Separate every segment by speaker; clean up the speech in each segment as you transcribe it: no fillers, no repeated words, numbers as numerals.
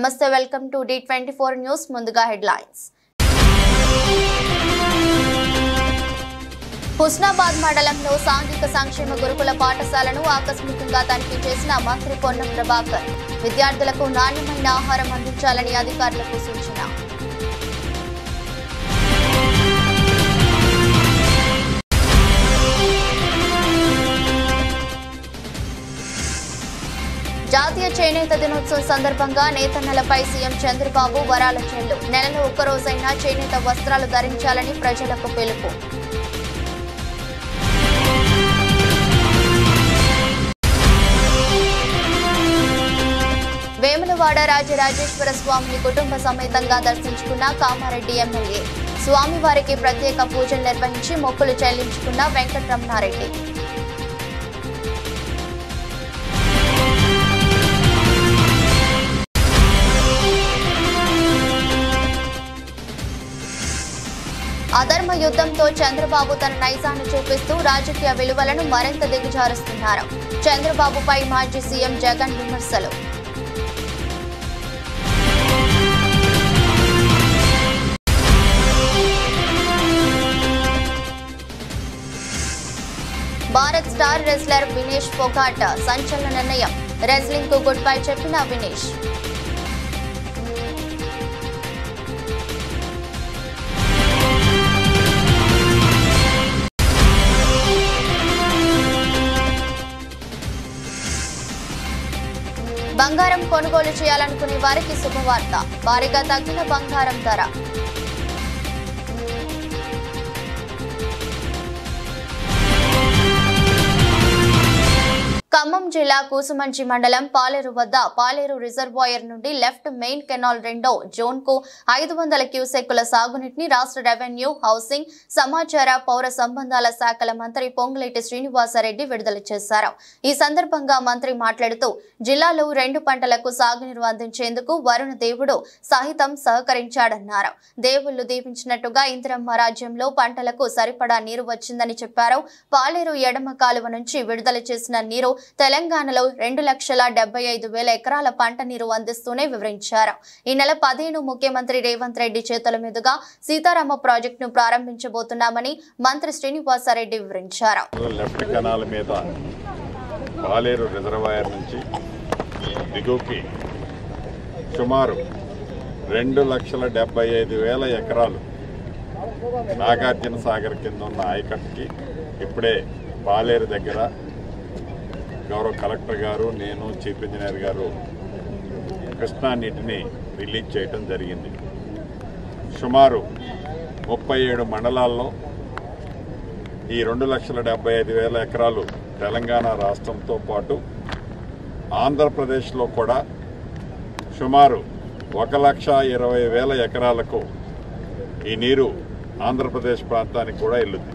Speaker 1: నమస్తే, welcome to D24 news. ముందుగా headlines. Husnabad మండలంలో సాంఘిక సంక్షేమ గురుకుల పాఠశాలను ఆకస్మికంగా తనిఖీ చేసిన మంత్రి పొన్నం ప్రభాకర్. విద్యార్థులకు నాణ్యమైన ఆహారం అందించాలని అధికారులకు సూచన. జాతీయ చేనేత దినోత్సవం సందర్భంగా నేతన్నలపై సీఎం చంద్రబాబు వరాల చెల్లు. నెలలో ఒక్కరోజైనా చేనేత వస్త్రాలు ధరించాలని ప్రజలకు పిలుపు. వేములవాడ రాజరాజేశ్వర స్వామిని కుటుంబ సమేతంగా దర్శించుకున్న కామారెడ్డి ఎమ్మెల్యే. స్వామివారికి ప్రత్యేక పూజలు నిర్వహించి మొక్కులు చెల్లించుకున్న వెంకటరమణారెడ్డి. అధర్మ యుద్ధంతో చంద్రబాబు తన నైజాన్ని చూపిస్తూ రాజకీయ విలువలను మరింత దిగజారుస్తున్నారు. చంద్రబాబుపై మాజీ సీఎం జగన్ విమర్శలు. భారత్ స్టార్ రెజ్లర్ వినేష్ ఫోగాట్ సంచలన నిర్ణయం. రెజ్లింగ్ కు గుడ్ బై చెప్పిన వినేష్. బంగారం కొనుగోలు చేయాలనుకునే వారికి శుభవార్త. భారీగా తగ్గిన బంగారం ధర. ఖమ్మం జిల్లా కూసుమంచి మండలం పాలేరు వద్ద పాలేరు రిజర్వాయర్ నుండి లెఫ్ట్ మెయిన్ కెనాల్ రెండో జోన్ కు 500 క్యూసెక్కుల సాగునీటిని రాష్ట్ర రెవెన్యూ, హౌసింగ్, సమాచార, పౌర సంబంధాల శాఖల మంత్రి పొంగులేటి శ్రీనివాసరెడ్డి విడుదల చేశారు. ఈ సందర్భంగా మంత్రి మాట్లాడుతూ జిల్లాలో 2 పంటలకు సాగునీరు అందించేందుకు వరుణ దేవుడు సహితం సహకరించాడన్నారు. దేవుళ్లు దీవించినట్టుగా ఇందిరమ్మ రాజ్యంలో పంటలకు సరిపడా నీరు వచ్చిందని చెప్పారు. పాలేరు ఎడమ కాలువ నుంచి విడుదల చేసిన నీరు తెలంగాణలో 2,75,000 ఎకరాల పంట నీరు అందిస్తూనే వివరించారు. ఈ నెల 15 ముఖ్యమంత్రి రేవంత్ రెడ్డి చేతుల మీదుగా సీతారామ ప్రాజెక్టును ప్రారంభించబోతున్నామని మంత్రి శ్రీనివాసరెడ్డి వివరించారు.
Speaker 2: లెఫ్ట్ కెనాల్ మీద పాలేరు రిజర్వాయర్ నుంచి దిగువకి సుమారు 2,75,000 ఎకరాలు నాగార్జున సాగర్ కింద ఉన్న ఆయకట్టుకి ఇప్పుడే పాలేరు దగ్గర గౌరవ కలెక్టర్ గారు, నేను, చీఫ్ ఇంజనీర్ గారు కృష్ణా నీటిని రిలీజ్ చేయటం జరిగింది. సుమారు 37 మండలాల్లో ఈ 2,75,000 ఎకరాలు తెలంగాణ రాష్ట్రంతో పాటు ఆంధ్రప్రదేశ్లో కూడా సుమారు 1,20,000 ఎకరాలకు ఈ నీరు ఆంధ్రప్రదేశ్ ప్రాంతానికి కూడా వెళ్ళుద్ది.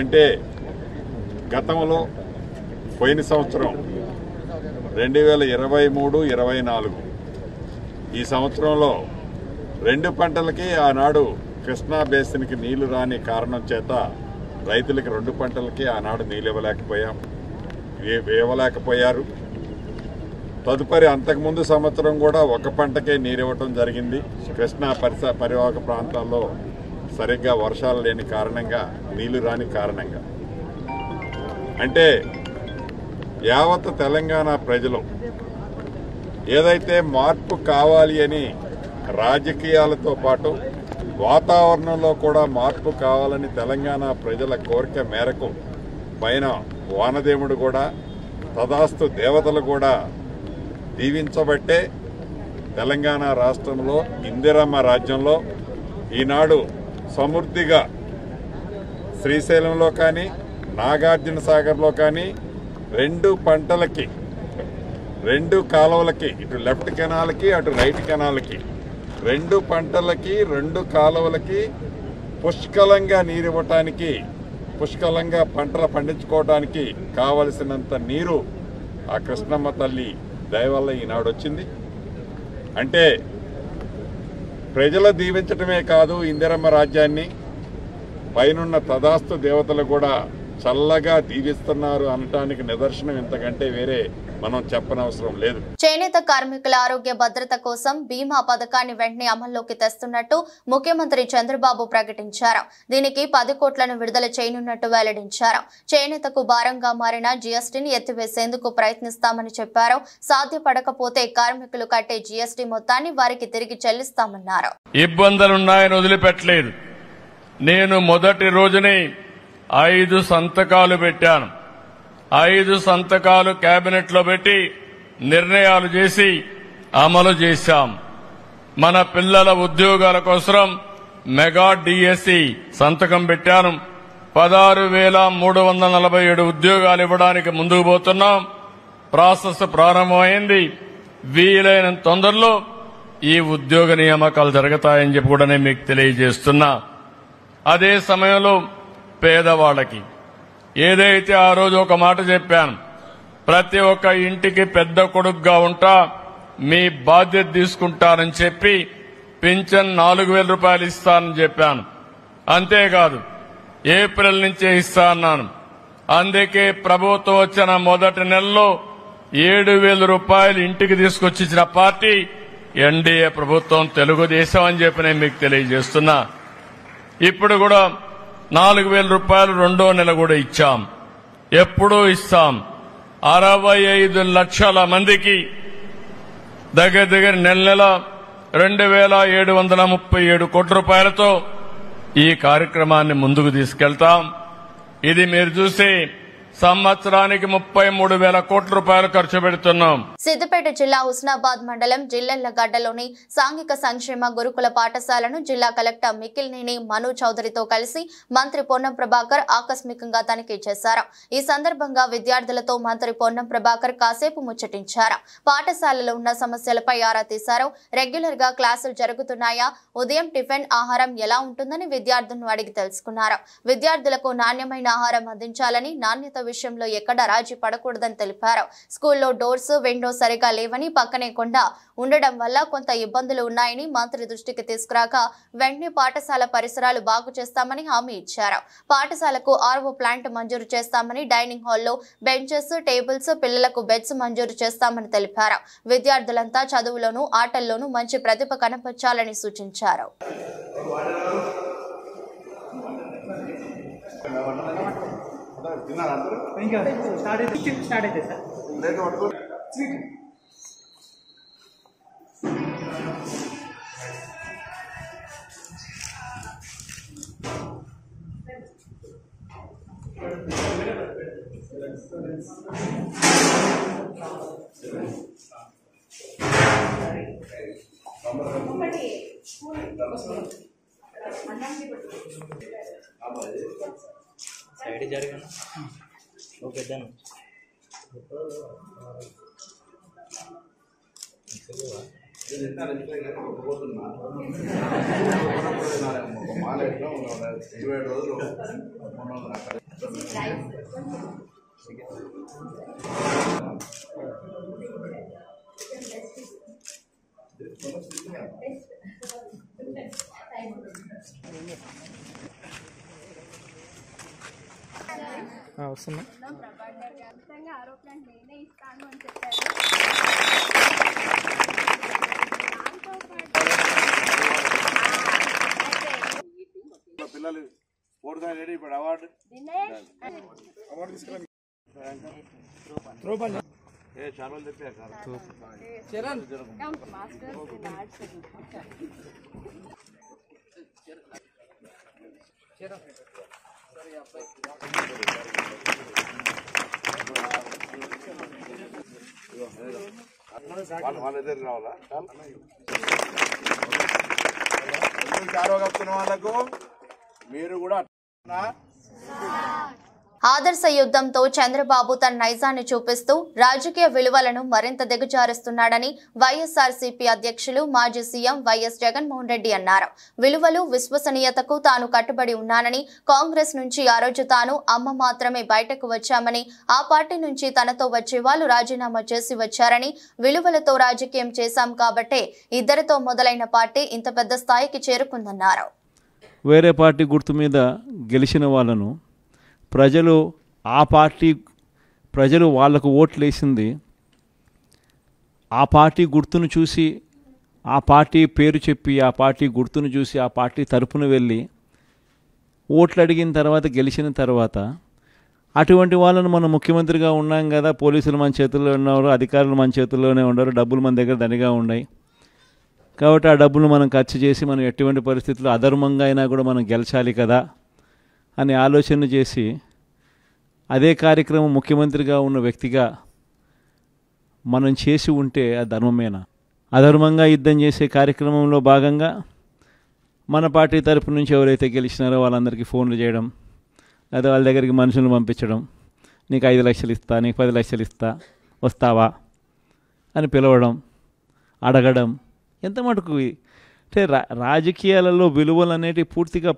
Speaker 2: అంటే గతంలో పోయిన సంవత్సరం 2023-24 ఈ సంవత్సరంలో 2 పంటలకి ఆనాడు కృష్ణా బేసిన్కి నీళ్లు రాని కారణం చేత రైతులకి 2 పంటలకి ఆనాడు నీళ్ళు ఇవ్వలేకపోయారు. తదుపరి అంతకుముందు సంవత్సరం కూడా 1 పంటకే నీరు ఇవ్వటం జరిగింది. కృష్ణా పరివాహక ప్రాంతాల్లో సరిగ్గా వర్షాలు లేని కారణంగా, నీళ్లు రాని కారణంగా. అంటే యావత్ తెలంగాణ ప్రజలు ఏదైతే మార్పు కావాలి అని రాజకీయాలతో పాటు వాతావరణంలో కూడా మార్పు కావాలని తెలంగాణ ప్రజల కోరిక మేరకు పైన వానదేవుడు కూడా, తదాస్తు దేవతలు కూడా దీవించబట్టే తెలంగాణ రాష్ట్రంలో ఇందిరమ్మ రాజ్యంలో ఈనాడు సమృద్ధిగా శ్రీశైలంలో కానీ, నాగార్జున సాగర్లో కానీ 2 పంటలకి 2 కాలువలకి, ఇటు లెఫ్ట్ కెనాల్కి అటు రైట్ కెనాల్కి 2 పంటలకి 2 కాలువలకి పుష్కలంగా నీరు ఇవ్వటానికి, పుష్కలంగా పంటలు పండించుకోవడానికి కావలసినంత నీరు ఆ కృష్ణమ్మ తల్లి దయ వల్ల ఈనాడు వచ్చింది. అంటే ప్రజలు దీవించటమే కాదు, ఇందిరమ్మ రాజ్యాన్ని పైనున్న తదాస్తు దేవతలు కూడా చల్లగా దీవిస్తున్నారు అనటానికి నిదర్శనం ఇంతకంటే వేరే మనం చెప్పనవసరం లేదు.
Speaker 1: చేనేత కార్మికుల ఆరోగ్య భద్రత కోసం బీమా పథకాన్ని వెంటనే అమల్లోకి తెస్తున్నట్టు ముఖ్యమంత్రి చంద్రబాబు ప్రకటించారు. దీనికి 10 కోట్లను విడుదల చేయనున్నట్టు వెల్లడించారు. చేనేతకు భారంగా మారిన జీఎస్టీని ఎత్తివేసేందుకు ప్రయత్నిస్తామని చెప్పారు. సాధ్యపడకపోతే కార్మికులు కట్టే జీఎస్టీ మొత్తాన్ని వారికి తిరిగి చెల్లిస్తామన్నారు.
Speaker 3: ఇబ్బందులున్నాయని వదిలిపెట్టలేదు. నేను మొదటి రోజునే 5 సంతకాలు పెట్టాను. 5 సంతకాలు కేబినెట్ లో పెట్టి నిర్ణయాలు చేసి అమలు చేశాం. మన పిల్లల ఉద్యోగాల కోసం మెగా డిఎస్సి సంతకం పెట్టాను. 16,347 ఉద్యోగాలు ఇవ్వడానికి ముందుకు పోతున్నాం. ప్రాసెస్ ప్రారంభమైంది. వీలైనంత తొందరలో ఈ ఉద్యోగ నియామకాలు జరుగుతాయని చెప్పి కూడా నేను మీకు తెలియజేస్తున్నా. అదే సమయంలో పేదవాళ్ళకి ఏదైతే ఆ రోజు ఒక మాట చెప్పాను, ప్రతి ఒక్క ఇంటికి పెద్ద కొడుకుగా ఉంటా, మీ బాధ్యత తీసుకుంటానని చెప్పి పింఛన్ 4,000 రూపాయలు ఇస్తానని చెప్పాను. అంతేకాదు ఏప్రిల్ నుంచే ఇస్తా అన్నాను. అందుకే ప్రభుత్వం వచ్చిన మొదటి నెలలో 7,000 రూపాయలు ఇంటికి తీసుకొచ్చి ఇచ్చిన పార్టీ ఎన్డీఏ ప్రభుత్వం, తెలుగుదేశం అని చెప్పి నేను మీకు తెలియజేస్తున్నా. ఇప్పుడు కూడా 4,000 రూపాయలు రెండో నెల కూడా ఇచ్చాం. ఎప్పుడూ ఇస్తాం. 65 లక్షల మందికి దగ్గర నెల 2,737 కోట్ల రూపాయలతో ఈ కార్యక్రమాన్ని ముందుకు తీసుకెళ్తాం. ఇది మీరు చూసి సంవత్సరానికి 33,000 కోట్ల రూపాయలు ఖర్చు పెడుతున్నాం.
Speaker 1: సిద్దిపేట జిల్లా హుస్నాబాద్ మండలం జిల్లెళ్లగడ్డలోని సాంఘిక సంక్షేమ గురుకుల పాఠశాలను జిల్లా కలెక్టర్ మికిల్నేని మను చౌదరితో కలిసి మంత్రి పొన్నం ప్రభాకర్ ఆకస్మికంగా తనిఖీ చేశారు. ఈ సందర్భంగా విద్యార్థులతో మంత్రి పొన్నం ప్రభాకర్ కాసేపు ముచ్చటించారు. పాఠశాలలో ఉన్న సమస్యలపై ఆరా తీశారు. రెగ్యులర్ గా క్లాసులు జరుగుతున్నాయా, ఉదయం టిఫిన్ ఆహారం ఎలా ఉంటుందని విద్యార్థులను అడిగి తెలుసుకున్నారు. విద్యార్థులకు నాణ్యమైన ఆహారం అందించాలని, నాణ్యత విషయంలో ఎక్కడ రాజీ పడకూడదని తెలిపారు. స్కూల్లో డోర్స్, విండోస్ సరిగా లేవని, పక్కనే కొండ ఉండడం వల్ల కొంత ఇబ్బందులు ఉన్నాయని మంత్రి దృష్టికి తీసుకురాక వెంటనే పాఠశాల పరిసరాలు బాగు చేస్తామని హామీ ఇచ్చారు. పాఠశాలకు ఆర్ఓ ప్లాంట్ మంజూరు చేస్తామని, డైనింగ్ హాల్లో బెంచెస్, టేబుల్స్, పిల్లలకు బెడ్స్ మంజూరు చేస్తామని తెలిపారు. విద్యార్థులంతా చదువులోనూ ఆటల్లోనూ మంచి ప్రతిభ కనపర్చాలని సూచించారు.
Speaker 4: సైడ్ జరగను ఓకే డన్ వస్తున్నా
Speaker 5: పిల్లలు స్పోర్ట్స్ రెడీ ఇప్పుడు అవార్డు చాలా వాళ్ళ దగ్గర రావాలా చారో కప్పుకున్న వాళ్ళకు మీరు కూడా
Speaker 1: ఆదర్శ యుద్ధంతో చంద్రబాబు తన నైజాన్ని చూపిస్తూ రాజకీయ విలువలను మరింత దిగజారుస్తున్నాడని వైఎస్ఆర్సీపీ అధ్యక్షులు మాజీ సీఎం వైఎస్ జగన్మోహన్ రెడ్డి అన్నారు. విలువలు, విశ్వసనీయతకు తాను కట్టుబడి ఉన్నానని, కాంగ్రెస్ నుంచి ఆ రోజు తాను అమ్మ మాత్రమే బయటకు వచ్చామని, ఆ పార్టీ నుంచి తనతో వచ్చే వాళ్ళు రాజీనామా చేసి వచ్చారని, విలువలతో రాజకీయం చేశాం కాబట్టే ఇద్దరితో మొదలైన పార్టీ ఇంత పెద్ద స్థాయికి చేరుకుందన్నారు.
Speaker 6: వేరే పార్టీ గుర్తు మీద గెలిచిన వాళ్ళను ప్రజలు వాళ్లకు ఓట్లు వేసింది ఆ పార్టీ గుర్తును చూసి, ఆ పార్టీ పేరు చెప్పి, ఆ పార్టీ గుర్తును చూసి, ఆ పార్టీ తరపున వెళ్ళి ఓట్లు అడిగిన తర్వాత, గెలిచిన తర్వాత అటువంటి వాళ్ళను మనం ముఖ్యమంత్రిగా ఉన్నాం కదా, పోలీసులు మన చేతుల్లో ఉన్నారు, అధికారులు మన చేతుల్లోనే ఉన్నారు, డబ్బులు మన దగ్గర దండిగా ఉన్నాయి కాబట్టి ఆ డబ్బులు మనం ఖర్చు చేసి మనం ఎటువంటి పరిస్థితుల్లో అధర్మంగా అయినా కూడా మనం గెలిచాలి కదా అని ఆలోచన చేసి అదే కార్యక్రమం ముఖ్యమంత్రిగా ఉన్న వ్యక్తిగా మనం చేసి ఉంటే అది ధర్మమేనా? అధర్మంగా యుద్ధం చేసే కార్యక్రమంలో భాగంగా మన పార్టీ తరపు నుంచి ఎవరైతే గెలిచినారో వాళ్ళందరికీ ఫోన్లు చేయడం, లేదా వాళ్ళ దగ్గరికి మనుషులను పంపించడం, నీకు 5 లక్షలు ఇస్తా, నీకు 10 లక్షలు ఇస్తా, వస్తావా అని పిలవడం, అడగడం, ఎంత మటుకు అంటే రాజకీయాలలో విలువలు అనేటివి పూర్తిగా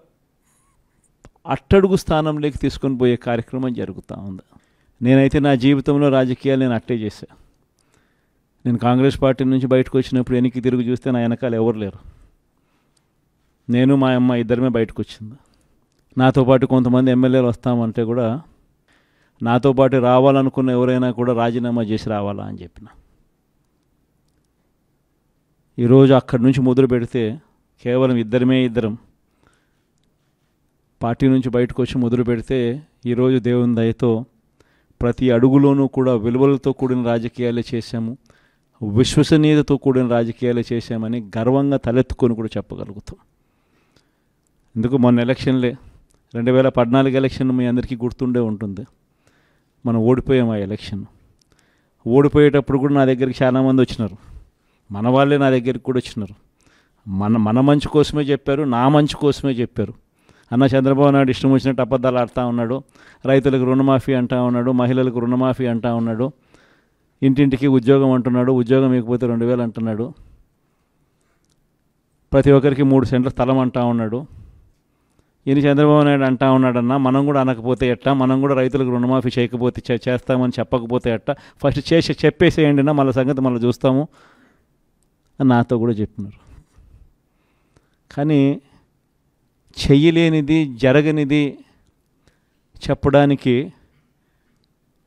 Speaker 6: అట్టడుగు స్థానంలోకి తీసుకొని పోయే కార్యక్రమం జరుగుతూ ఉంది. నేనైతే నా జీవితంలో రాజకీయాలు నేను అట్టే చేశా. నేను కాంగ్రెస్ పార్టీ నుంచి బయటకు వచ్చినప్పుడు వెనక్కి తిరిగి చూస్తే నా వెనకాల ఎవరు లేరు. నేను మా అమ్మ ఇద్దరమే బయటకు వచ్చింది. నాతో పాటు కొంతమంది ఎమ్మెల్యేలు వస్తామంటే కూడా నాతో పాటు రావాలనుకున్న ఎవరైనా కూడా రాజీనామా చేసి రావాలా అని చెప్పిన. ఈరోజు అక్కడి నుంచి మొదలు పెడితే కేవలం ఇద్దరం పార్టీ నుంచి బయటకు వచ్చి మొదలు పెడితే ఈరోజు దేవుని దయతో ప్రతి అడుగులోనూ కూడా విలువలతో కూడిన రాజకీయాలే చేశాము, విశ్వసనీయతతో కూడిన రాజకీయాలే చేశామని గర్వంగా తలెత్తుకొని కూడా చెప్పగలుగుతాం. ఎందుకు మొన్న ఎలక్షన్లే 2014 ఎలక్షన్ మీ అందరికీ గుర్తుండే ఉంటుంది. మనం ఓడిపోయాం ఆ ఎలక్షన్. ఓడిపోయేటప్పుడు కూడా నా దగ్గరికి చాలామంది వచ్చినారు, మన వాళ్ళే నా దగ్గరికి కూడా వచ్చినారు. మన మంచి కోసమే చెప్పారు, నా మంచి కోసమే చెప్పారు. అన్న చంద్రబాబు నాయుడు ఇష్టం వచ్చినట్టు అబద్ధాలు ఆడుతూ ఉన్నాడు, రైతులకు రుణమాఫీ అంటూ ఉన్నాడు, మహిళలకు రుణమాఫీ అంటూ ఉన్నాడు, ఇంటింటికి ఉద్యోగం అంటున్నాడు, ఉద్యోగం ఇకపోతే 2000 అంటున్నాడు, ప్రతి ఒక్కరికి 3 సెంట్ల స్థలం అంటూ ఉన్నాడు. ఈయన చంద్రబాబు నాయుడు అంటూ ఉన్నాడన్నా, మనం కూడా అనకపోతే ఎట్టా, మనం కూడా రైతులకు రుణమాఫీ చేయకపోతే చేస్తామని చెప్పకపోతే ఎట్టా, ఫస్ట్ చెప్పేసేయండి నా, మళ్ళీ సంగతి మళ్ళీ చూస్తాము అని నాతో కూడా చెప్పినారు. కానీ చెయ్యలేనిది, జరగనిది చెప్పడానికి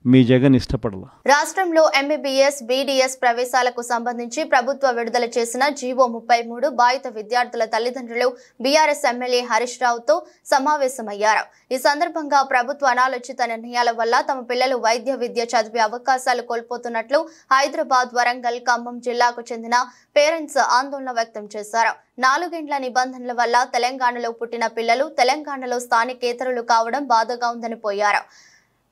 Speaker 6: మీ జగన్ ఇష్టపడలా.
Speaker 1: రాష్ట్రంలో ఎంబీబీఎస్, బీడీఎస్ ప్రవేశాలకు సంబంధించి ప్రభుత్వ విడుదల చేసిన జీవో 33 బాధిత విద్యార్థుల తల్లిదండ్రులు బీఆర్ఎస్ ఎమ్మెల్యే హరీష్ రావుతో సమావేశమయ్యారు. ఈ సందర్భంగా ప్రభుత్వ అనాలోచిత నిర్ణయాల వల్ల తమ పిల్లలు వైద్య విద్య చదివే అవకాశాలు కోల్పోతున్నట్లు హైదరాబాద్, వరంగల్, ఖమ్మం జిల్లాకు చెందిన పేరెంట్స్ ఆందోళన వ్యక్తం చేశారు. 4 ఏండ్ల నిబంధనల వల్ల తెలంగాణలో పుట్టిన పిల్లలు తెలంగాణలో స్థానికేతరులు కావడం బాధగా ఉందని పోయారు.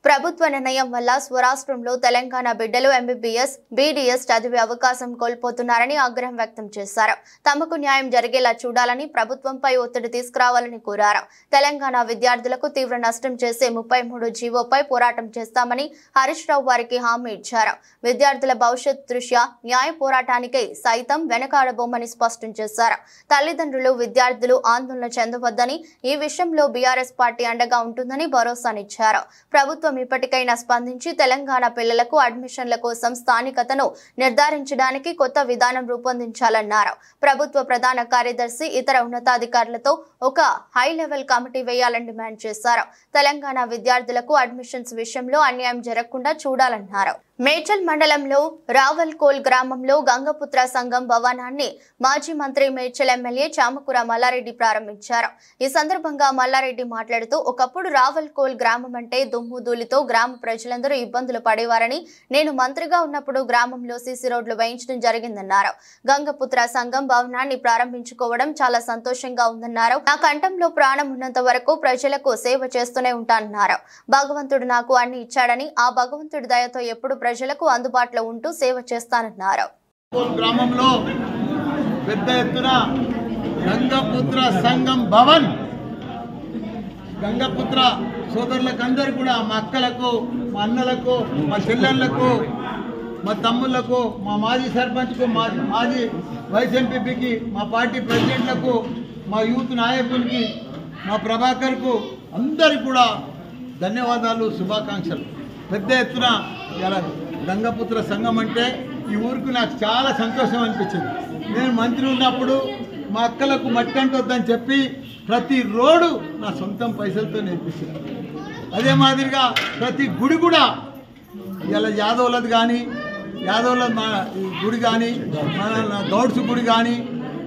Speaker 1: ప్రభుత్వ నిర్ణయం వల్ల స్వరాష్ట్రంలో తెలంగాణ బిడ్డలు ఎంబీబీఎస్, బీడీఎస్ చదివే అవకాశం కోల్పోతున్నారని ఆగ్రహం వ్యక్తం చేశారు. తమకు న్యాయం జరిగేలా చూడాలని, ప్రభుత్వంపై ఒత్తిడి తీసుకురావాలని కోరారు. తెలంగాణ విద్యార్థులకు తీవ్ర నష్టం చేసే 33 జీవోపై పోరాటం చేస్తామని హరీష్ రావు వారికి హామీ ఇచ్చారు. విద్యార్థుల భవిష్యత్ దృష్ట్యా న్యాయ పోరాటానికై సైతం వెనకాడబోమని స్పష్టం చేశారు. తల్లిదండ్రులు, విద్యార్థులు ఆందోళన చెందవద్దని, ఈ విషయంలో బీఆర్ఎస్ పార్టీ అండగా ఉంటుందని భరోసానిచ్చారు. ప్రభుత్వం ఇప్పటికైనా స్పందించి తెలంగాణ పిల్లలకు అడ్మిషన్ల కోసం స్థానికతను నిర్ధారించడానికి కొత్త విధానం రూపొందించాలన్నారు. ప్రభుత్వ ప్రధాన కార్యదర్శి ఇతర ఉన్నతాధికారులతో ఒక హై లెవెల్ కమిటీ వేయాలని డిమాండ్ చేశారు. తెలంగాణ విద్యార్థులకు అడ్మిషన్స్ విషయంలో అన్యాయం జరగకుండా చూడాలన్నారు. మేడ్చల్ మండలంలో రావల్కోల్ గ్రామంలో గంగపుత్ర సంఘం భవనాన్ని మాజీ మంత్రి మేడ్చల్ ఎమ్మెల్యే చామకూర మల్లారెడ్డి ప్రారంభించారు. ఈ సందర్భంగా మల్లారెడ్డి మాట్లాడుతూ, ఒకప్పుడు రావల్కోల్ గ్రామం అంటే దుమ్ము ధూళితో గ్రామ ప్రజలందరూ ఇబ్బందులు పడేవారని, నేను మంత్రిగా ఉన్నప్పుడు గ్రామంలో సీసీ రోడ్లు వేయించడం జరిగిందన్నారు. గంగపుత్ర సంఘం భవనాన్ని ప్రారంభించుకోవడం చాలా సంతోషంగా ఉందన్నారు. నా కంఠంలో ప్రాణం ఉన్నంత వరకు ప్రజలకు సేవ చేస్తూనే ఉంటానన్నారు. భగవంతుడు నాకు అన్ని ఇచ్చాడని, ఆ భగవంతుడి దయతో ఎప్పుడు ప్రజలకు అందుబాటులో ఉంటూ సేవ చేస్తానన్నారు.
Speaker 7: గ్రామంలో పెద్ద ఎత్తున గంగపుత్ర సంఘం భవన్, గంగపుత్ర సోదరులకు అందరూ కూడా, మా అక్కలకు, మా అన్నలకు, మా చెల్లెళ్లకు, మా తమ్ముళ్లకు, మా మాజీ సర్పంచ్కు, మాజీ వైస్ ఎంపీపీకి, మా పార్టీ ప్రెసిడెంట్లకు, మా యూత్ నాయకునికి, మా ప్రభాకర్కు అందరికీ కూడా ధన్యవాదాలు, శుభాకాంక్షలు. పెద్ద ఎత్తున ఇలా గంగపుత్ర సంఘం అంటే ఈ ఊరికి నాకు చాలా సంతోషం అనిపించింది. నేను మంత్రి ఉన్నప్పుడు మా అక్కలకు మట్టి అంటొద్దని చెప్పి ప్రతి రోడ్డు నా సొంతం పైసలతో నేర్పించాను. అదే మాదిరిగా ప్రతి గుడి కూడా ఇలా యాదవులది కానీ, యాదవుల ఈ గుడి కానీ మన గౌడ్స్ గుడి కానీ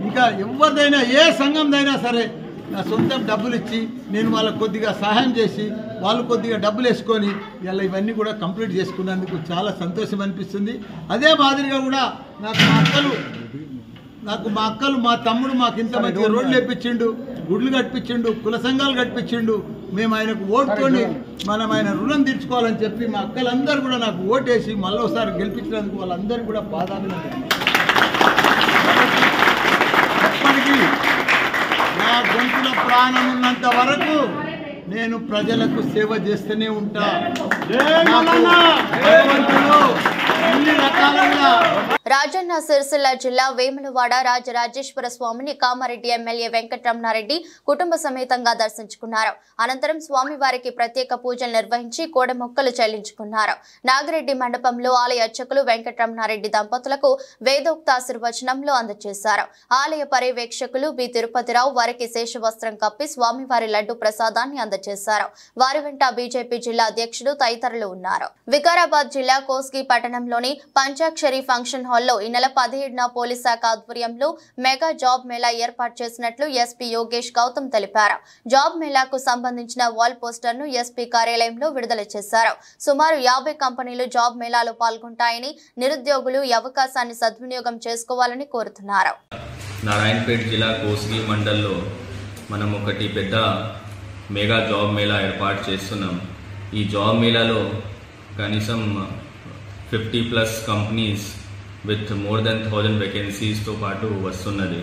Speaker 7: ఇంకా ఎవరిదైనా ఏ సంఘందైనా సరే నా సొంతం డబ్బులు ఇచ్చి నేను వాళ్ళకు కొద్దిగా సహాయం చేసి వాళ్ళు కొద్దిగా డబ్బులు వేసుకొని ఇలా ఇవన్నీ కూడా కంప్లీట్ చేసుకున్నందుకు చాలా సంతోషం అనిపిస్తుంది. అదే మాదిరిగా కూడా మా అక్కలు మా తమ్ముడు మాకు ఇంత మంచి రోడ్లు వేపించిండు, గుడ్లు కట్టించిండు, కుల సంఘాలు కట్టించిండు. మేము ఆయనకు ఓటుకొని మనం ఆయన రుణం తీర్చుకోవాలని చెప్పి మా అక్కలందరూ కూడా నాకు ఓటేసి మళ్ళీసారి గెలిపించినందుకు వాళ్ళందరూ కూడా పాదాభినందనలు. ఎప్పటికీ నా గొంతుల ప్రాణం ఉన్నంత వరకు నేను ప్రజలకు సేవ చేస్తూనే ఉంటా. అన్ని రకాలుగా
Speaker 1: రాజన్న సిరిసిల్ల జిల్లా వేములవాడ రాజరాజేశ్వర స్వామిని కామారెడ్డి ఎమ్మెల్యే వెంకటరమణారెడ్డి కుటుంబ సమేతంగా దర్శించుకున్నారు. అనంతరం స్వామివారికి ప్రత్యేక పూజలు నిర్వహించి కోడ మొక్కలు చెల్లించుకున్నారు. నాగిరెడ్డి మండపంలో ఆలయ అర్చకులు వెంకటరమణారెడ్డి దంపతులకు వేదోక్తాశీర్వచనంలో అందజేశారు. ఆలయ పర్యవేక్షకులు బి తిరుపతిరావు వారికి శేషవస్త్రం కప్పి స్వామివారి లడ్డు ప్రసాదాన్ని అందజేశారు. వారి వెంట బీజేపీ జిల్లా అధ్యక్షుడు తదితరులు ఉన్నారు. వికారాబాద్ జిల్లా కోస్గి పట్టణంలోని పంచాక్షరి ఫంక్షన్ హాల్లో ఈ నెల 17న పోలీస్ శాఖ ఆధ్వర్యంలో మెగా జాబ్ మేళా ఏర్పాటు చేసినట్లు ఎస్పీ యోగేష్ గౌతమ్ తెలిపారు. జాబ్ మేళాకు సంబంధించిన వాల్ పోస్టర్ ను ఎస్పీ కార్యాలయంలో విడుదల చేశారు. సుమారు 50 కంపెనీలు జాబ్ మేళాలో పాల్గొంటాయని, నిరుద్యోగులు ఈ అవకాశాన్ని సద్వినియోగం చేసుకోవాలని కోరుతున్నారు.
Speaker 8: నారాయణపేట జిల్లా కోస్గి మండల్లో మనం ఒకటి పెద్ద మెగా జాబ్ మేళా ఏర్పాటు చేస్తున్నాం. ఈ జాబ్ మేళాలో కనీసం 50+ కంపెనీస్ విత్ మోర్ దెన్ 1000 వేకెన్సీస్తో పాటు వస్తున్నది.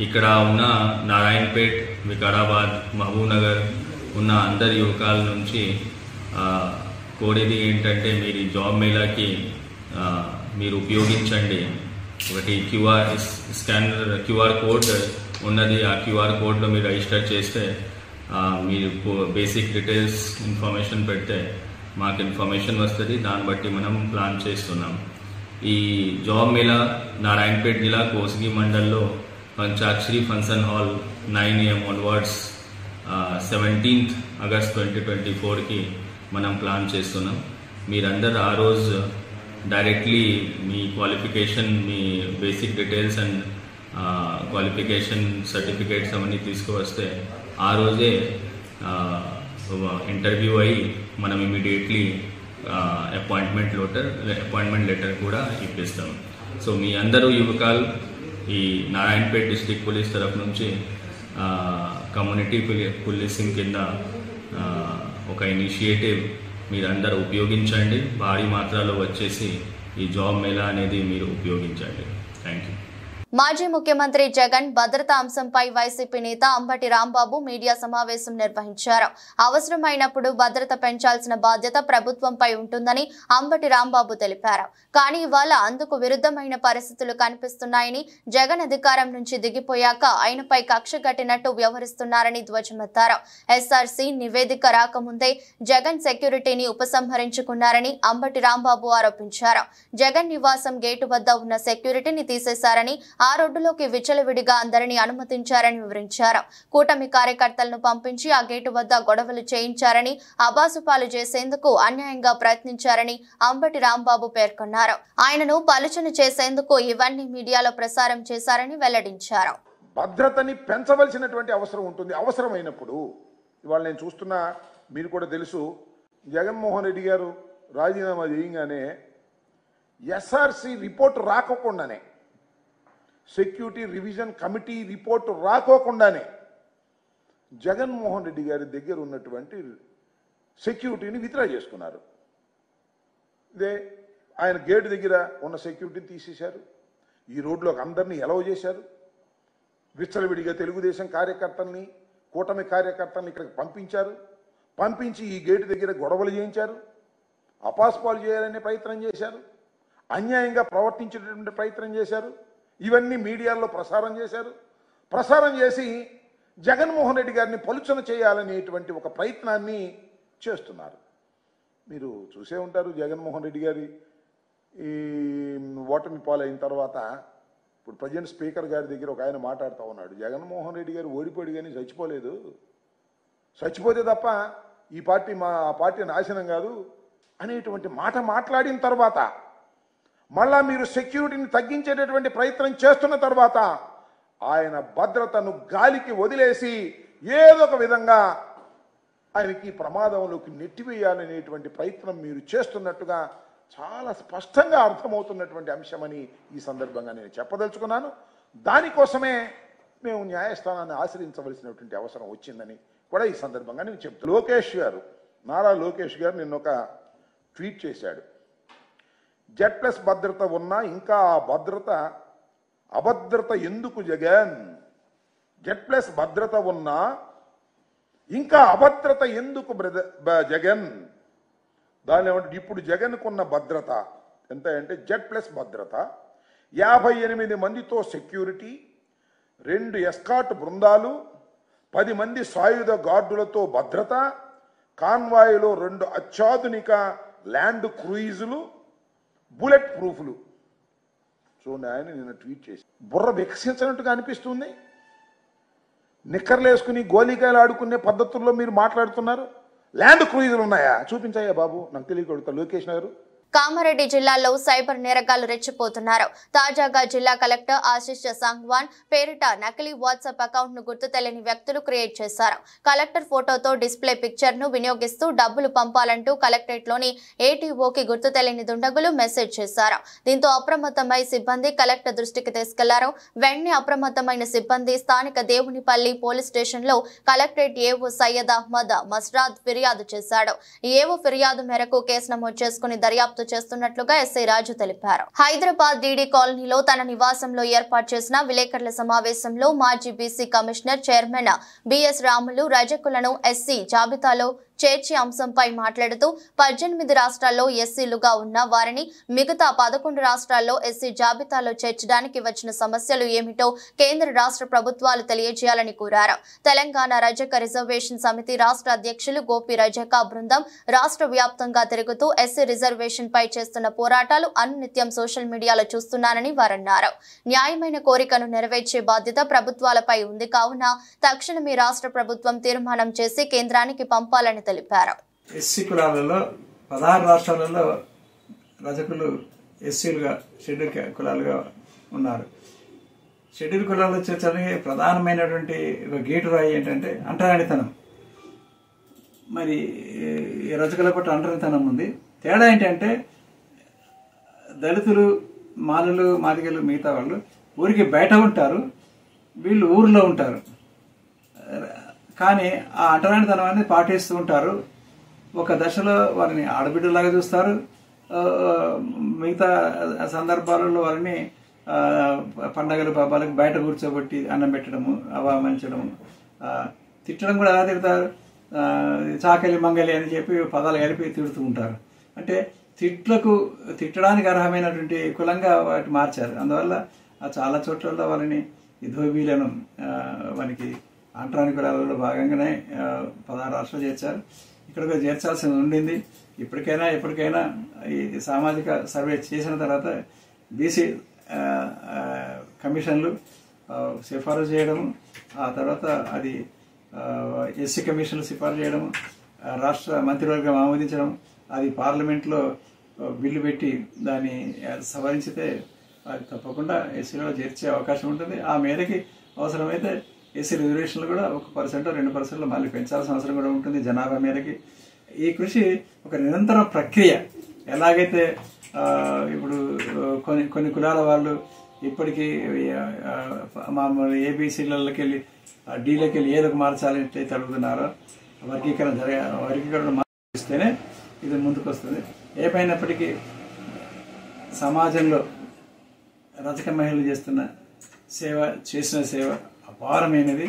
Speaker 8: ఇక్కడ ఉన్న నారాయణపేట్, వికారాబాద్, మహబూబ్నగర్ ఉన్న అందరి యువకాల నుంచి కోరేది ఏంటంటే మీరు ఈ జాబ్ మేళాకి మీరు ఉపయోగించండి. ఒకటి క్యూఆర్ కోడ్ ఉన్నది. ఆ క్యూఆర్ కోడ్లో మీరు రిజిస్టర్ చేస్తే మీరు బేసిక్ డీటెయిల్స్ ఇన్ఫర్మేషన్ పెడితే మాకు ఇన్ఫర్మేషన్ వస్తుంది. దాన్ని బట్టి మనం ప్లాన్ చేస్తున్నాం. ఈ జాబ్ మేళా నారాయణపేట జిల్లా కోస్గి మండల్లో Panchakshari function hall 9 AM onwards 17th August 2024కి మనం ప్లాన్ చేస్తున్నాం. మీరందరూ ఆ రోజు డైరెక్ట్లీ మీ క్వాలిఫికేషన్, మీ basic details and qualification certificates అవన్నీ తీసుకువస్తే ఆ రోజే ఇంటర్వ్యూ అయ్యి మనం ఇమీడియట్లీ అపాయింట్మెంట్ లెటర్ కూడా ఇప్పిస్తాం. సో మీ అందరూ యువకాలు ఈ నారాయణపేట డిస్ట్రిక్ట్ పోలీస్ తరఫు నుంచి కమ్యూనిటీ పోలీసింగ్ కింద ఒక ఇనిషియేటివ్ మీరందరూ ఉపయోగించండి. భారీ మాత్రలో వచ్చేసి ఈ జాబ్ మేళా అనేది మీరు ఉపయోగించండి. Thank you.
Speaker 1: మాజీ ముఖ్యమంత్రి జగన్ భద్రతా అంశంపై వైసీపీ నేత అంబటి రాంబాబు మీడియా సమావేశం నిర్వహించారు. అవసరమైనప్పుడు భద్రత పెంచాల్సిన బాధ్యత ప్రభుత్వంపై ఉంటుందని అంబటి రాంబాబు తెలిపారు. కానీ ఇవాళ అందుకు విరుద్ధమైన పరిస్థితులు కనిపిస్తున్నాయని, జగన్ అధికారం నుంచి దిగిపోయాక ఆయనపై కక్ష కట్టినట్టు వ్యవహరిస్తున్నారని ధ్వజమెత్తారు. ఎస్ఆర్సీ నివేదిక రాకముందే జగన్ సెక్యూరిటీని ఉపసంహరించుకున్నారని అంబటి రాంబాబు ఆరోపించారు. జగన్ నివాసం గేటు వద్ద ఉన్న సెక్యూరిటీని తీసేశారని, ఆ రోడ్డులోకి విచ్చలవిడిగా అందరినీ అనుమతించారని వివరించారు. కూటమి కార్యకర్తలను పంపించి ఆ గేటు వద్ద గొడవలు చేయించారని, అబాసుపాలు చేసేందుకు అన్యాయంగా ప్రయత్నించారని అంబటి రాంబాబు పేర్కొన్నారు. ఆయనను పలుచన చేసేందుకు ఇవన్నీ మీడియాలో ప్రసారం చేశారని వెల్లడించారు.
Speaker 5: భద్రతని పెంచవలసినటువంటి అవసరం ఉంటుంది. అవసరమైనప్పుడు ఇవాళ నేను చూస్తున్నా, మీరు కూడా తెలుసు, జగన్మోహన్ రెడ్డి గారు రాజీనామా చేయగానే ఎస్ఆర్సీ రిపోర్టు రాకోకుండానే, సెక్యూరిటీ రివిజన్ కమిటీ రిపోర్టు రాకోకుండానే జగన్మోహన్ రెడ్డి గారి దగ్గర ఉన్నటువంటి సెక్యూరిటీని విత్డ్రా చేసుకున్నారు. ఇదే ఆయన గేటు దగ్గర ఉన్న సెక్యూరిటీని తీసేశారు. ఈ రోడ్లోకి అందరినీ ఎలవ్ చేశారు. విచ్చలవిడిగా తెలుగుదేశం కార్యకర్తల్ని, కూటమి కార్యకర్తల్ని ఇక్కడికి పంపించారు. పంపించి ఈ గేటు దగ్గర గొడవలు చేయించారు. అపాస్పాలు చేయాలనే ప్రయత్నం చేశారు. అన్యాయంగా ప్రవర్తించేటటువంటి ప్రయత్నం చేశారు. ఇవన్నీ మీడియాలో ప్రసారం చేశారు. ప్రసారం చేసి జగన్మోహన్ రెడ్డి గారిని పలుచన చేయాలనేటువంటి ఒక ప్రయత్నాన్ని చేస్తున్నారు. మీరు చూసే ఉంటారు, జగన్మోహన్ రెడ్డి గారి ఈ ఓటమి పాలైన తర్వాత ఇప్పుడు ప్రజెంట్ స్పీకర్ గారి దగ్గర ఒక ఆయన మాట్లాడుతూ ఉన్నాడు. జగన్మోహన్ రెడ్డి గారు ఓడిపోయాడు కానీ చచ్చిపోలేదు, చచ్చిపోతే తప్ప ఈ పార్టీ ఆ పార్టీ నాశనం కాదు అనేటువంటి మాట మాట్లాడిన తర్వాత మళ్ళా మీరు సెక్యూరిటీని తగ్గించేటటువంటి ప్రయత్నం చేస్తున్న తర్వాత ఆయన భద్రతను గాలికి వదిలేసి ఏదో ఒక విధంగా ఆయనకి ప్రమాదంలోకి నెట్టివేయాలనేటువంటి ప్రయత్నం మీరు చేస్తున్నట్టుగా చాలా స్పష్టంగా అర్థమవుతున్నటువంటి అంశమని ఈ సందర్భంగా నేను చెప్పదలుచుకున్నాను. దానికోసమే మేము న్యాయస్థానాన్ని ఆశ్రయించవలసినటువంటి అవసరం వచ్చిందని కూడా ఈ సందర్భంగా నేను చెప్తాను. లోకేష్ గారు, నారా లోకేష్ గారు నిన్న ఒక ట్వీట్ చేశాడు. Z+ భద్రత ఉన్నా ఇంకా ఆ భద్రత అభద్రత ఎందుకు జగన్? Z+ భద్రత ఉన్నా ఇంకా అభద్రత ఎందుకు జగన్? దాని ఏమంటే ఇప్పుడు జగన్కున్న భద్రత ఎంత అంటే Z+ భద్రత 58 మందితో సెక్యూరిటీ, 2 ఎస్కాట్ బృందాలు, 10 మంది సాయుధ గార్డులతో భద్రత, కాన్వాయ్లో 2 అత్యాధునిక ల్యాండ్ క్రూయిజులు, బుల్లెట్ ప్రూఫ్లు. చూడండి, ఆయన నిన్న ట్వీట్ చేసి బుర్ర వికసించినట్టుగా అనిపిస్తుంది. నిక్కర్లేసుకుని గోలీకాయలు ఆడుకునే పద్ధతుల్లో మీరు మాట్లాడుతున్నారు. ల్యాండ్ క్రూయిజులు ఉన్నాయా? చూపించాయా బాబు, నాకు తెలియకూడదు. లోకేష్ గారు,
Speaker 1: కామారెడ్డి జిల్లాలో సైబర్ నేరగాళ్లు రెచ్చిపోతున్నారు. తాజాగా జిల్లా కలెక్టర్ ఆశిష్ సంగ్వాన్ పేరిట నకిలీ వాట్సాప్ అకౌంట్ ను గుర్తు తెలియని వ్యక్తులు క్రియేట్ చేశారు. కలెక్టర్ ఫోటోతో డిస్ప్లే పిక్చర్ ను వినియోగిస్తూ డబ్బులు పంపాలంటూ కలెక్టరేట్ లోని ఏటీఓకి గుర్తు తెలియని దుండగులు మెసేజ్ చేశారు. దీంతో అప్రమత్తమై సిబ్బంది కలెక్టర్ దృష్టికి తీసుకెళ్లారు. వెంటనే అప్రమత్తమైన సిబ్బంది స్థానిక దేవునిపల్లి పోలీస్ స్టేషన్ లో కలెక్టరేట్ ఏవో సయ్యద్ అహ్మద్ మస్రాద్ ఫిర్యాదు చేశాడు. ఏవో ఫిర్యాదు మేరకు కేసు నమోదు చేసుకుని దర్యాప్తు చేస్తున్నట్లుగా ఎస్ఐ రాజు తెలిపారు. హైదరాబాద్ డీడీ కాలనీలో తన నివాసంలో ఏర్పాటు చేసిన విలేకరుల సమావేశంలో మాజీ BC commissioner chairman BS Ramulu రజకులను ఎస్సీ జాబితాలో చేర్చి అంశంపై మాట్లాడుతూ 18 రాష్ట్రాల్లో ఎస్సీలుగా ఉన్న వారిని మిగతా 11 రాష్ట్రాల్లో ఎస్సీ జాబితాలో చేర్చడానికి వచ్చిన సమస్యలు ఏమిటో కేంద్ర రాష్ట్ర ప్రభుత్వాలు తెలియజేయాలని కోరారు. తెలంగాణ రజక రిజర్వేషన్ సమితి రాష్ట్ర అధ్యక్షులు గోపి రజక బృందం రాష్ట్ర వ్యాప్తంగా తిరుగుతూ ఎస్సీ రిజర్వేషన్ పై చేస్తున్న పోరాటాలు అనునిత్యం సోషల్ మీడియాలో చూస్తున్నానని వారన్నారు. న్యాయమైన కోరికను నెరవేర్చే బాధ్యత ప్రభుత్వాలపై ఉంది కావున తక్షణమే రాష్ట్ర ప్రభుత్వం తీర్మానం చేసి కేంద్రానికి పంపాలని తెలిపారు.
Speaker 9: ఎస్సీ కులాలలో 16 రాష్ట్రాలలో రజకులు ఎస్సీలుగా షెడ్యూల్ కులాలుగా ఉన్నారు. షెడ్యూల్ కులాల్లో చేర్చడానికి ప్రధానమైనటువంటి గేటు రాయి ఏంటంటే అంటరానితనం. మరి రజకుల పట్ల అంటరానితనం ఉంది. తేడా ఏంటంటే దళితులు, మాలలు, మాదిగలు మిగతా వాళ్ళు ఊరికి బయట ఉంటారు, వీళ్ళు ఊర్లో ఉంటారు. కానీ ఆ అంటరానితనం అనేది పాటిస్తూ ఉంటారు. ఒక దశలో వారిని ఆడబిడ్డలాగా చూస్తారు, మిగతా సందర్భాలలో వారిని పండగలు పబ్బాలకు బయట కూర్చోబెట్టి అన్నం పెట్టడము, అవమానించడము, తిట్టడం కూడా ఎలా తిడతారు, చాకలి మంగలి అని చెప్పి పదాలు కలిపి తిడుతూ ఉంటారు. అంటే తిట్టడానికి అర్హమైనటువంటి కులంగా వాటి మార్చారు. అందువల్ల చాలా చోట్ల వారిని ధోబీలను మనకి అంటరాని కులాలలో భాగంగానే 16 రాష్ట్రాలు చేర్చారు. ఇక్కడ చేర్చాల్సి ఉండింది. ఎప్పటికైనా ఈ సామాజిక సర్వే చేసిన తర్వాత బీసీ కమిషన్లు సిఫారసు చేయడము, ఆ తర్వాత అది ఎస్సీ కమిషన్లు సిఫారసు చేయడము, రాష్ట్ర మంత్రివర్గం ఆమోదించడం, అది పార్లమెంట్లో బిల్లు పెట్టి దాన్ని సవరించితే అది తప్పకుండా ఎస్సీలో చేర్చే అవకాశం ఉంటుంది. ఆ మేరకి అవసరమైతే ఎస్సీ రిజర్వేషన్లు కూడా 1% 2% మళ్ళీ పెంచాల్సిన అవసరం కూడా ఉంటుంది జనాభా మేరకి. ఈ కృషి ఒక నిరంతర ప్రక్రియ. ఎలాగైతే ఇప్పుడు కొన్ని కులాల వాళ్ళు ఇప్పటికీ మామూలు ఏబీసీలకి వెళ్ళి డీలోకి వెళ్ళి ఏదొక మార్చాలంటే అడుగుతున్నారో వర్గీకరణ మార్చిస్తేనే ఇది ముందుకు వస్తుంది. ఏమైనప్పటికీ సమాజంలో రజక మహిళలు చేసిన సేవ అపారమైనది.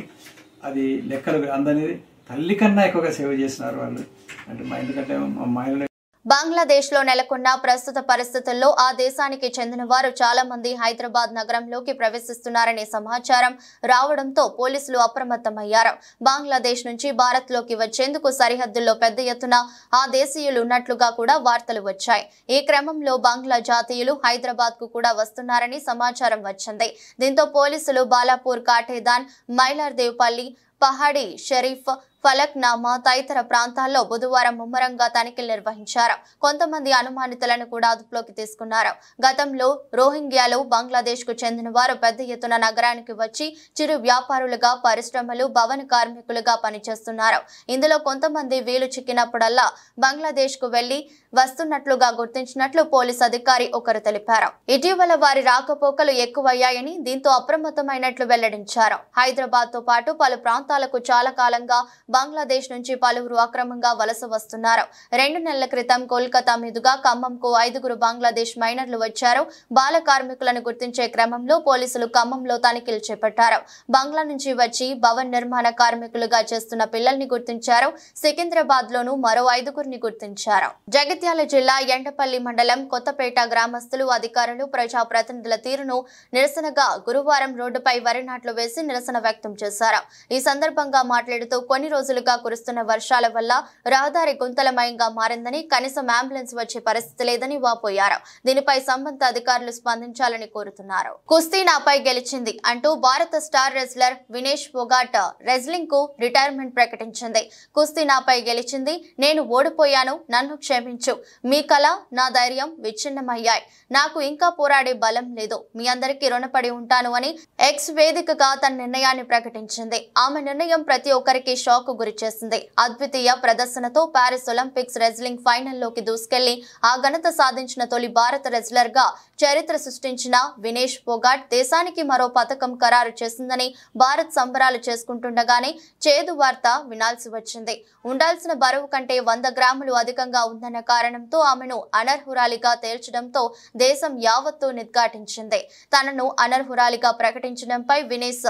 Speaker 9: అది లెక్కలు అందనిది. తల్లి కన్నా ఎక్కువగా సేవ చేస్తున్నారు వాళ్ళు. అంటే ఎందుకంటే మా మహిళలు
Speaker 1: బంగ్లాదేశ్ లో నెలకొన్న ప్రస్తుత పరిస్థితుల్లో ఆ దేశానికి చెందిన వారు చాలా మంది హైదరాబాద్ నగరంలోకి ప్రవేశిస్తున్నారనే సమాచారం రావడంతో పోలీసులు అప్రమత్తమయ్యారు. బంగ్లాదేశ్ నుంచి భారత్ లోకి వచ్చేందుకు సరిహద్దుల్లో పెద్ద ఎత్తున ఆ దేశీయులు ఉన్నట్లుగా కూడా వార్తలు వచ్చాయి. ఈ క్రమంలో బంగ్లా జాతీయులు హైదరాబాద్ కు కూడా వస్తున్నారని సమాచారం వచ్చింది. దీంతో పోలీసులు బాలాపూర్, కాటేదాన్, మైలార్దేవ్పల్లి, పహాడి షరీఫ్, ఫలక్నామా తదితర ప్రాంతాల్లో బుధవారం ముమ్మరంగా తనిఖీలు నిర్వహించారు. కొంతమంది అనుమానితులను కూడా అదుపులోకి తీసుకున్నారు. గతంలో రోహింగ్యాలు బంగ్లాదేశ్ కు చెందిన వారు పెద్ద ఎత్తున నగరానికి వచ్చి చిరు వ్యాపారులుగా, పరిశ్రమలు, భవన కార్మికులుగా పనిచేస్తున్నారు. ఇందులో కొంతమంది వీలు చిక్కినప్పుడల్లా బంగ్లాదేశ్ కు వెళ్లి వస్తున్నట్లుగా గుర్తించినట్లు పోలీస్ అధికారి ఒకరు తెలిపారు. ఇటీవల వారి రాకపోకలు ఎక్కువయ్యాయని, దీంతో అప్రమత్తమైనట్లు వెల్లడించారు. హైదరాబాద్ తో పాటు పలు ప్రాంతాలకు చాలా కాలంగా బంగ్లాదేశ్ నుంచి పలువురు అక్రమంగా వలస వస్తున్నారు. 2 నెలల క్రితం కోల్కతా మీదుగా ఖమ్మంకు 5 బంగ్లాదేశ్ మైనర్లు వచ్చారు. బాల కార్మికులను గుర్తించే క్రమంలో పోలీసులు ఖమ్మంలో తనిఖీలు చేపట్టారు. బంగ్లా నుంచి వచ్చి భవన నిర్మాణ కార్మికులుగా చేస్తున్న పిల్లల్ని గుర్తించారు. సికింద్రాబాద్ లోనూ మరో 5 గుర్తించారు. జగిత్యాల జిల్లా ఎండపల్లి మండలం కొత్తపేట గ్రామస్తులు, అధికారులు, ప్రజా ప్రతినిధుల తీరును నిరసనగా గురువారం రోడ్డుపై వరి నాట్లు వేసి నిరసన వ్యక్తం చేశారు. ఈ సందర్భంగా మాట్లాడుతూ కొన్ని రోజులుగా కురుస్తున్న వర్షాల వల్ల రహదారి గుంతలమయంగా మారిందని, కనీసం అంబులెన్స్ వచ్చే పరిస్థితి లేదని వాపోయారు. దీనిపై సంబంధిత అధికారులు స్పందించాలని కోరుతున్నారు. కుస్తీ నాపై గెలిచింది అంటూ భారత star wrestler Vinesh Phogat wrestling కు రిటైర్మెంట్ ప్రకటించింది. కుస్తీ నాపై గెలిచింది, నేను ఓడిపోయాను, నన్ను క్షమించు, మీ కళ, నా ధైర్యం విచ్ఛిన్నమయ్యాయి, నాకు ఇంకా పోరాడే బలం లేదు, మీ అందరికీ రుణపడి ఉంటాను అని ఎక్స్ వేదికగా తన నిర్ణయాన్ని ప్రకటించింది. ఆమె నిర్ణయం ప్రతి ఒక్కరికి షాక్ గురి చేసింది. అద్వితీయ ప్రదర్శనతో ప్యారిస్ ఒలింపిక్స్ రెజ్లింగ్ ఫైనల్లోకి దూసుకెళ్లి ఆ ఘనత సాధించిన తొలి భారత రెజ్లర్ గా చరిత్ర సృష్టించిన వినేష్ ఫోగాట్ దేశానికి మరో పతకం ఖరారు చేసిందని భారత్ సంబరాలు చేసుకుంటుండగానే చేదు వార్త వినాల్సి వచ్చింది. ఉండాల్సిన బరువు కంటే 100 గ్రాములు అధికంగా ఉందన్న కారణంతో ఆమెను అనర్హురాలిగా తేల్చడంతో దేశం యావత్తు నిర్ఘాటించింది. తనను అనర్హురాలిగా ప్రకటించడంపై Vinesh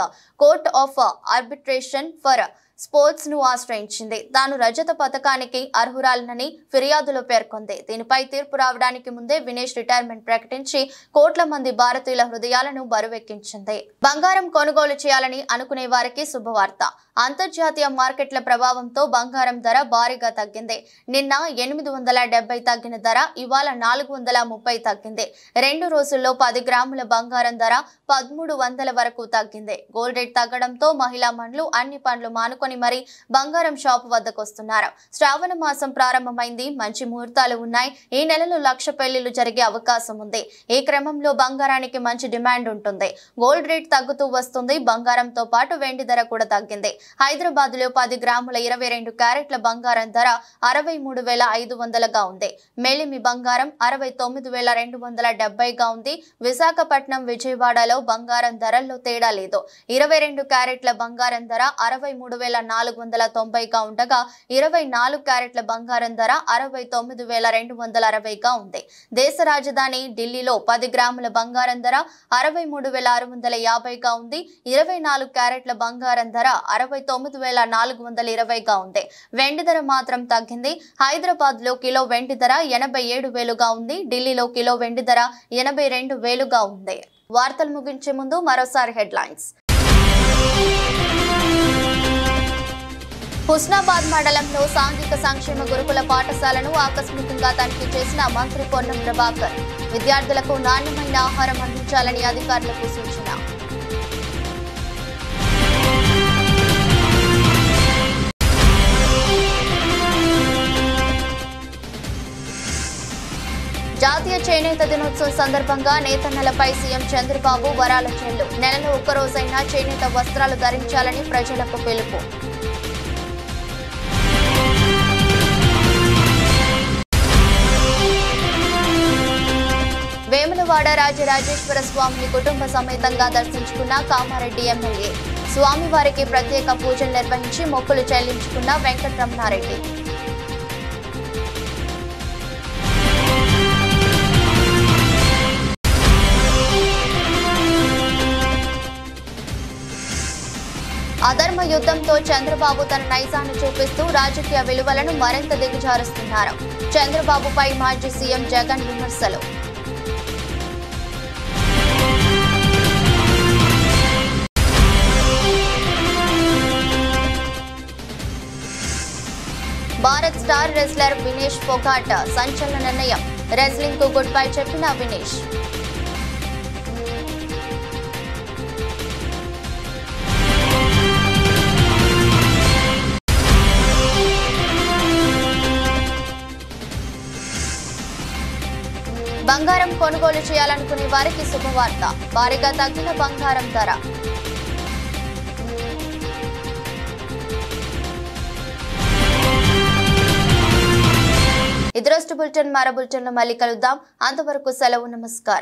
Speaker 1: court of arbitration for sports ను ఆశ్రయించింది. తాను రజత పథకానికి అర్హురాలనని ఫిర్యాదులో పేర్కొంది. దీనిపై తీర్పు రావడానికి ముందే వినేష్ రిటైర్మెంట్ ప్రకటించి కోట్ల మంది భారతీయుల హృదయాలను బరువెక్కించింది. బంగారం కొనుగోలు చేయాలని అనుకునే వారికి శుభవార్త. అంతర్జాతీయ మార్కెట్ల ప్రభావంతో బంగారం ధర భారీగా తగ్గింది. నిన్న 870 తగ్గిన ధర ఇవాళ 430 తగ్గింది. 2 రోజుల్లో 10 గ్రాముల బంగారం ధర 1300 వరకు తగ్గింది. గోల్డ్ రేట్ తగ్గడంతో మహిళా మండలు అన్ని పనులు మానుకొని మరి బంగారం షాపు వద్దకు వస్తున్నారు. శ్రావణ మాసం ప్రారంభమైంది, మంచి ముహూర్తాలు ఉన్నాయి. ఈ నెలలో 1,00,000 పెళ్లిళ్లు జరిగే అవకాశం ఉంది. ఈ క్రమంలో బంగారానికి మంచి డిమాండ్ ఉంటుంది. గోల్డ్ రేట్ తగ్గుతూ వస్తుంది. బంగారంతో పాటు వెండి ధర కూడా తగ్గింది. హైదరాబాద్ లో 10 గ్రాముల 22 క్యారెట్ల బంగారం ధర 63,500గా ఉంది. మేలిమి బంగారం 69,270గా ఉంది. విశాఖపట్నం, విజయవాడలో బంగారం ధరల్లో తేడా లేదు. 22 క్యారెట్ల బంగారం ధర 63,490గా ఉండగా 24 క్యారెట్ల బంగారం ధర 69,260గా ఉంది. దేశ రాజధాని ఢిల్లీలో 10 గ్రాముల బంగారం ధర 63,650గా ఉంది. 24 క్యారెట్ల బంగారం ధర 69,420గా ఉంది. వెండి ధర మాత్రం తగ్గింది. హైదరాబాద్ లో కిలో వెండి ధర 87,000గా ఉంది. ఢిల్లీలో కిలో వెండి ధర 82,000గా ఉంది. వార్తలు ముగించే ముందు మరోసారి హెడ్లైన్స్. హుస్నాబాద్ మండలంలో సాంఘిక సంక్షేమ గురుకుల పాఠశాలను ఆకస్మికంగా తనిఖీ చేసిన మంత్రి పొన్నం ప్రభాకర్. విద్యార్థులకు నాణ్యమైన ఆహారం అందించాలని అధికారులకు సూచన. జాతీయ చేనేత దినోత్సవం సందర్భంగా నేతన్నలపై సీఎం చంద్రబాబు వరాల చెల్లు. నెలలో ఒక్కరోజైనా చేనేత వస్త్రాలు ధరించాలని ప్రజలకు పిలుపు. వేములవాడ రాజరాజేశ్వర స్వామిని కుటుంబ సమేతంగా దర్శించుకున్న కామారెడ్డి ఎమ్మెల్యే. స్వామివారికి ప్రత్యేక పూజలు నిర్వహించి మొక్కులు చెల్లించుకున్న వెంకటరమణారెడ్డి. అధర్మ యుద్ధంతో చంద్రబాబు తన నైజాన్ని చూపిస్తూ రాజకీయ విలువలను మరింత దిగజారుస్తున్నారు. చంద్రబాబుపై మాజీ సీఎం జగన్ విమర్శలు. భారత్ స్టార్ రెజ్లర్ వినేష్ ఫోగాట్ సంచలన నిర్ణయం. రెజ్లింగ్ కు గుడ్ బై చెప్పిన వినేష్. బంగారం కొనుగోలు చేయాలనుకునే వారికి శుభవార్త, భారీగా తగ్గిన బంగారం ధర. ఇది రోజు బులెటిన్. మరో బులెటిన్లో మళ్ళీ కలుద్దాం. అంతవరకు సెలవు. నమస్కారం.